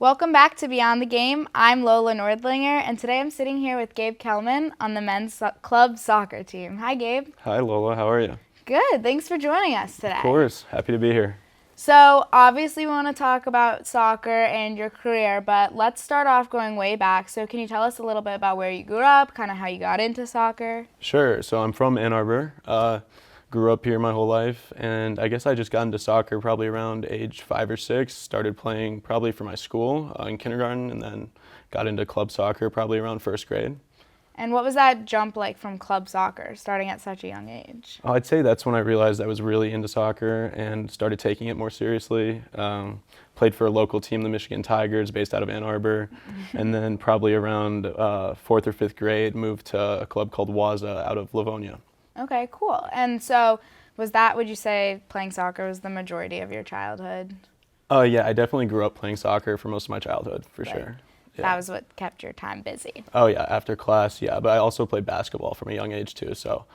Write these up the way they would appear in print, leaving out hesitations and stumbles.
Welcome back to Beyond the Game. I'm Lola Nordlinger, and today I'm sitting here with Gabe Kellman on the men's club soccer team. Hi, Gabe. Hi, Lola. How are you? Good. Thanks for joining us today. Of course. Happy to be here. So, obviously, we want to talk about soccer and your career, but let's start off going way back. So, can you tell us a little bit about where you grew up, kind of how you got into soccer? Sure. So I'm from Ann Arbor. Grew up here my whole life, and I guess I just got into soccer probably around age 5 or 6. Started playing probably for my school in kindergarten, and then got into club soccer probably around first grade. And what was that jump like from club soccer, starting at such a young age? I'd say that's when I realized I was really into soccer and started taking it more seriously. Played for a local team, the Michigan Tigers, based out of Ann Arbor, and then probably around 4th or 5th grade, moved to a club called Waza out of Livonia. Okay, cool. And so, would you say playing soccer was the majority of your childhood? Yeah, I definitely grew up playing soccer for most of my childhood, for sure. Yeah. That was what kept your time busy. Oh yeah, after class, yeah. But I also played basketball from a young age too. So,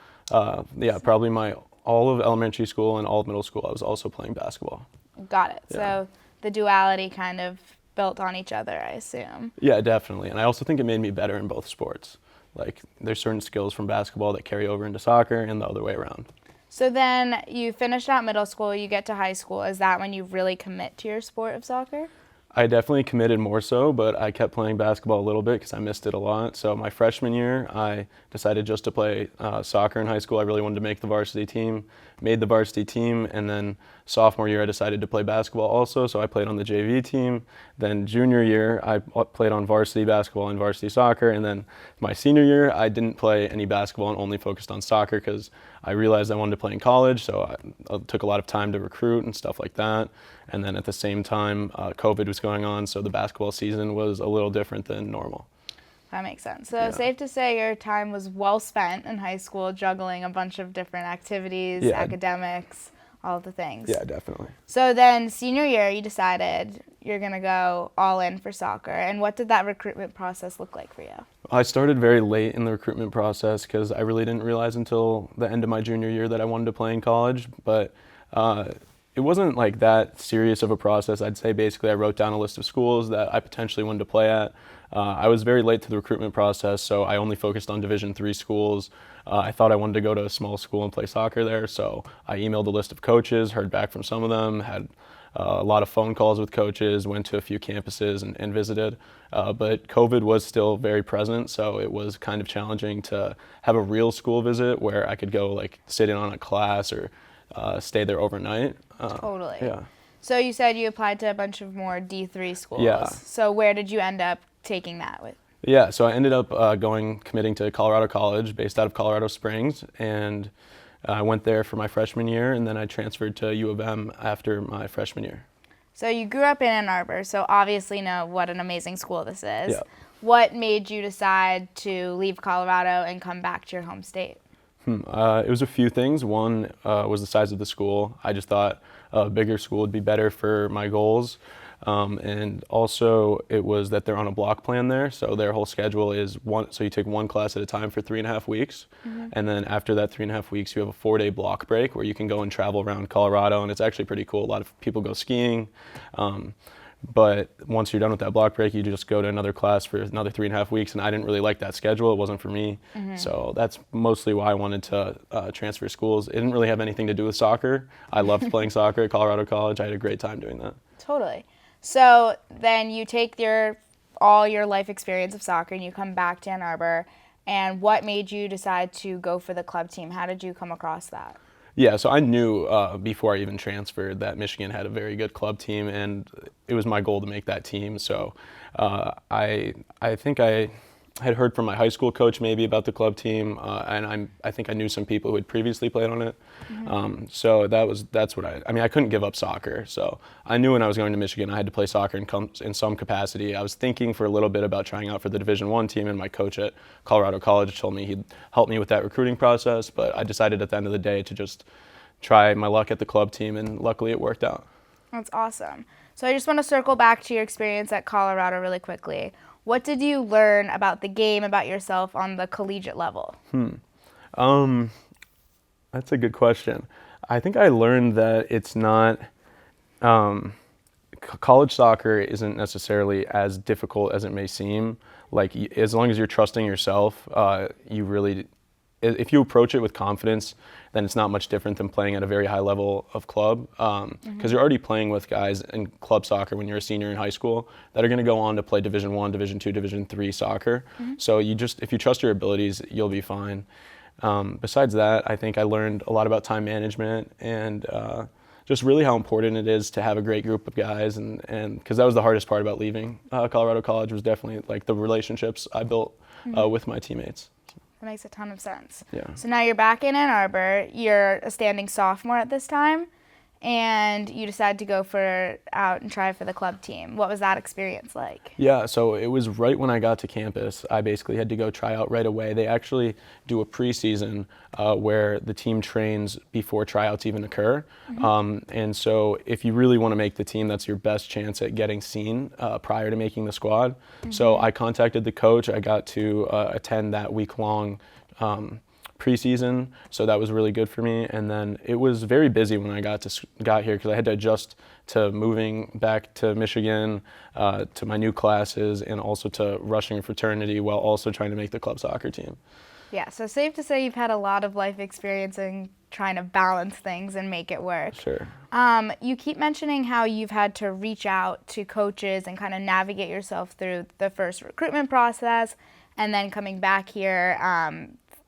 yeah, probably all of elementary school and all of middle school, I was also playing basketball. Got it. Yeah. So the duality kind of built on each other, I assume. Yeah, definitely. And I also think it made me better in both sports. Like, there's certain skills from basketball that carry over into soccer and the other way around. So then you finished out middle school, you get to high school. Is that when you really commit to your sport of soccer? I definitely committed more so, but I kept playing basketball a little bit because I missed it a lot. So my freshman year, I decided just to play soccer in high school. I really wanted to make the varsity team, made the varsity team, and then sophomore year I decided to play basketball also. So I played on the JV team. Then junior year, I played on varsity basketball and varsity soccer. And then my senior year, I didn't play any basketball and only focused on soccer because I realized I wanted to play in college. So I took a lot of time to recruit and stuff like that. And then at the same time, COVID was going on, so the basketball season was a little different than normal. That makes sense. So Yeah. safe to say your time was well spent in high school, juggling a bunch of different activities, Yeah. academics, all the things. Yeah, definitely. So then senior year, you decided you're going to go all in for soccer. And what did that recruitment process look like for you? I started very late in the recruitment process because I really didn't realize until the end of my junior year that I wanted to play in college. But it wasn't like that serious of a process. I'd say basically I wrote down a list of schools that I potentially wanted to play at. I was very late to the recruitment process, so I only focused on Division III schools. I thought I wanted to go to a small school and play soccer there, so I emailed a list of coaches, heard back from some of them, had a lot of phone calls with coaches, went to a few campuses and visited. But COVID was still very present, so it was kind of challenging to have a real school visit where I could go like sit in on a class or stay there overnight. Totally. Yeah. So you said you applied to a bunch of more D3 schools. Yeah. So where did you end up taking that with? Yeah, so I ended up committing to Colorado College based out of Colorado Springs, and I went there for my freshman year, and then I transferred to U of M after my freshman year. So you grew up in Ann Arbor, so obviously know what an amazing school this is. Yeah. What made you decide to leave Colorado and come back to your home state? It was a few things. One was the size of the school. I just thought a bigger school would be better for my goals. And also it was that they're on a block plan there. So their whole schedule is so you take one class at a time for 3.5 weeks. Mm-hmm. And then after that 3.5 weeks, you have a 4-day block break where you can go and travel around Colorado. And it's actually pretty cool. A lot of people go skiing. But once you're done with that block break, you just go to another class for another 3.5 weeks. And I didn't really like that schedule. It wasn't for me. Mm-hmm. So that's mostly why I wanted to transfer schools. It didn't really have anything to do with soccer. I loved playing soccer at Colorado College. I had a great time doing that. Totally. So then you take all your life experience of soccer and you come back to Ann Arbor. And what made you decide to go for the club team? How did you come across that? Yeah, so I knew before I even transferred that Michigan had a very good club team, and it was my goal to make that team. So I think I had heard from my high school coach maybe about the club team, and I think I knew some people who had previously played on it. Mm-hmm. So that's what I mean, I couldn't give up soccer. So I knew when I was going to Michigan I had to play soccer in some capacity. I was thinking for a little bit about trying out for the Division I team, and my coach at Colorado College told me he'd help me with that recruiting process, but I decided at the end of the day to just try my luck at the club team, and luckily it worked out. That's awesome. So I just want to circle back to your experience at Colorado really quickly. What did you learn about the game, about yourself on the collegiate level? That's a good question. I think I learned that it's not college soccer isn't necessarily as difficult as it may seem. Like as long as you're trusting yourself, you really, if you approach it with confidence, then it's not much different than playing at a very high level of club. Because you're already playing with guys in club soccer when you're a senior in high school that are going to go on to play Division I, Division II, Division III soccer. So if you trust your abilities, you'll be fine. Besides that, I think I learned a lot about time management and just really how important it is to have a great group of guys, and because that was the hardest part about leaving Colorado College, was definitely like the relationships I built with my teammates. That makes a ton of sense. Yeah. So now you're back in Ann Arbor. You're a standing sophomore at this time, and you decided to go out and try for the club team. What was that experience like? Yeah, so it was right when I got to campus. I basically had to go try out right away. They actually do a preseason where the team trains before tryouts even occur. And so if you really want to make the team, that's your best chance at getting seen prior to making the squad. So I contacted the coach. I got to attend that week-long preseason, so that was really good for me. And then it was very busy when I got here because I had to adjust to moving back to Michigan, to my new classes, and also to rushing a fraternity while also trying to make the club soccer team. Yeah, so safe to say you've had a lot of life experience in trying to balance things and make it work. Sure. You keep mentioning how you've had to reach out to coaches and kind of navigate yourself through the first recruitment process and then coming back here,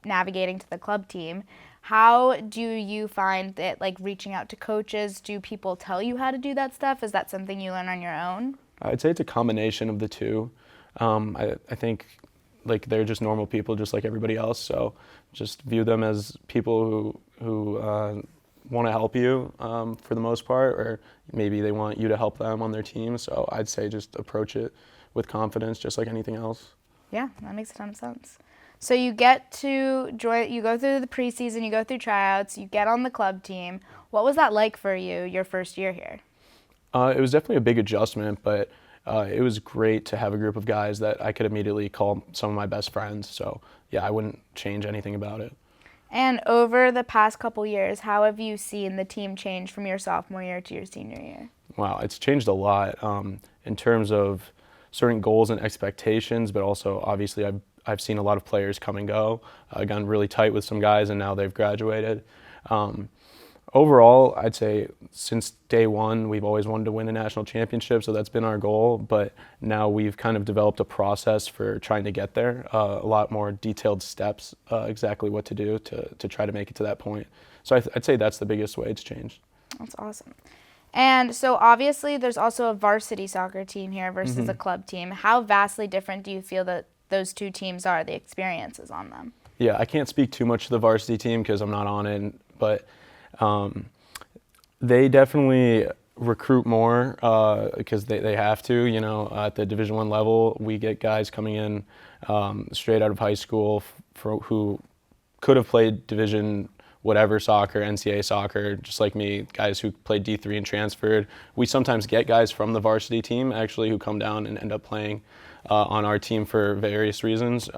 navigating to the club team. How do you find that, like, reaching out to coaches? Do people tell you how to do that stuff? Is that something you learn on your own? I'd say it's a combination of the two. I think like they're just normal people just like everybody else, so just view them as people who want to help you for the most part, or maybe they want you to help them on their team. So I'd say just approach it with confidence just like anything else. Yeah, that makes a ton of sense. So you get to join, you go through the preseason, you go through tryouts, you get on the club team. What was that like for you, your first year here? It was definitely a big adjustment, but it was great to have a group of guys that I could immediately call some of my best friends. So yeah, I wouldn't change anything about it. And over the past couple years, how have you seen the team change from your sophomore year to your senior year? Wow, it's changed a lot in terms of certain goals and expectations, but also obviously I've seen a lot of players come and go. I've gotten really tight with some guys, and now they've graduated. Overall, I'd say since day one, we've always wanted to win a national championship, so that's been our goal. But now we've kind of developed a process for trying to get there, a lot more detailed steps, exactly what to do to try to make it to that point. So I'd say that's the biggest way it's changed. That's awesome. And so obviously there's also a varsity soccer team here versus a club team. How vastly different do you feel that those two teams are, the experiences on them? Yeah, I can't speak too much to the varsity team because I'm not on it, but they definitely recruit more because they have to. You know, at the Division I level, we get guys coming in straight out of high school who could have played Division whatever soccer, NCAA soccer, just like me, guys who played D3 and transferred. We sometimes get guys from the varsity team actually who come down and end up playing on our team for various reasons.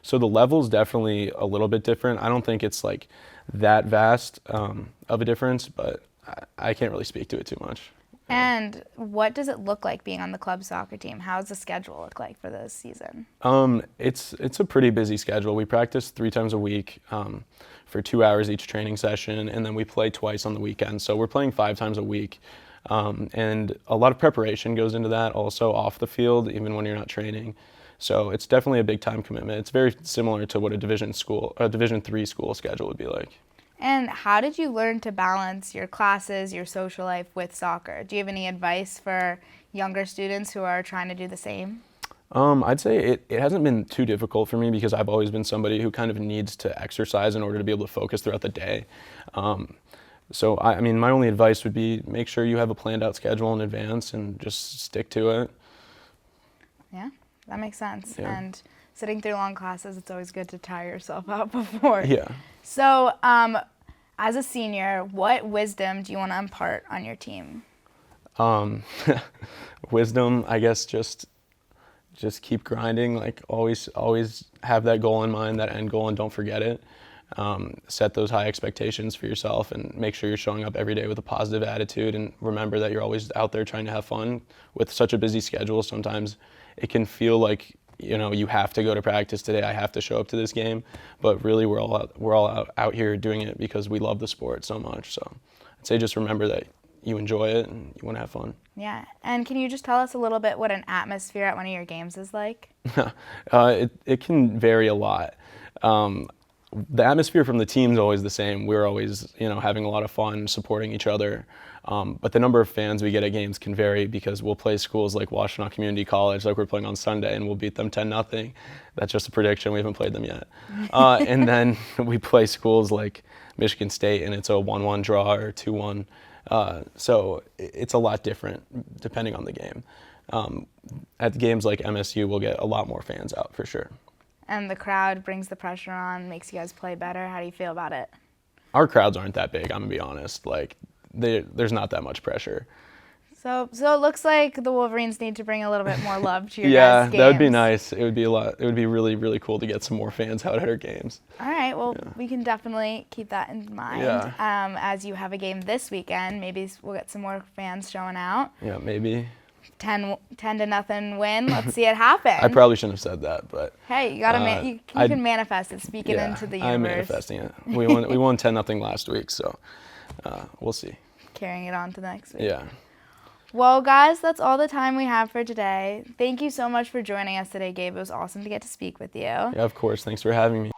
So the level's definitely a little bit different. I don't think it's like that vast of a difference, but I can't really speak to it too much. And what does it look like being on the club soccer team? How does the schedule look like for this season? It's a pretty busy schedule. We practice 3 times a week for 2 hours each training session, and then we play twice on the weekend. So we're playing 5 times a week. And a lot of preparation goes into that also off the field, even when you're not training. So it's definitely a big time commitment. It's very similar to what a Division III school schedule would be like. And how did you learn to balance your classes, your social life with soccer? Do you have any advice for younger students who are trying to do the same? I'd say it hasn't been too difficult for me because I've always been somebody who kind of needs to exercise in order to be able to focus throughout the day. So I mean, my only advice would be make sure you have a planned out schedule in advance and just stick to it. Yeah, that makes sense. Yeah. And sitting through long classes, it's always good to tire yourself out before. Yeah. So as a senior, what wisdom do you want to impart on your team? Wisdom, I guess just keep grinding, like always have that goal in mind, that end goal, and don't forget it. set those high expectations for yourself and make sure you're showing up every day with a positive attitude, and remember that you're always out there trying to have fun. With such a busy schedule, sometimes it can feel like, you know, you have to go to practice today, I have to show up to this game, but really we're all out here doing it because we love the sport so much. So I'd say just remember that you enjoy it and you want to have fun. Yeah, and can you just tell us a little bit what an atmosphere at one of your games is like? It can vary a lot. The atmosphere from the team's always the same. We're always, you know, having a lot of fun, supporting each other. But the number of fans we get at games can vary because we'll play schools like Washtenaw Community College, like we're playing on Sunday, and we'll beat them 10-0. That's just a prediction. We haven't played them yet. And then we play schools like Michigan State, and it's a 1-1 draw or 2-1. So it's a lot different depending on the game. At games like MSU, we'll get a lot more fans out for sure. And the crowd brings the pressure on, makes you guys play better. How do you feel about it? Our crowds aren't that big, I'm gonna be honest. Like, there's not that much pressure. So it looks like the Wolverines need to bring a little bit more love to your Yeah, guys' games. that would be nice. It would be a lot. It would be really, really cool to get some more fans out at our games. All right, well, we can definitely keep that in mind. Yeah. As you have a game this weekend, maybe we'll get some more fans showing out. Yeah, maybe. 10-0 win. Let's see it happen. I probably shouldn't have said that, but hey, you gotta you can manifest it. Speak it yeah, into the universe. I'm manifesting it. We won 10-0 last week, so we'll see. Carrying it on to the next week. Yeah. Well, guys, that's all the time we have for today. Thank you so much for joining us today, Gabe. It was awesome to get to speak with you. Yeah, of course. Thanks for having me.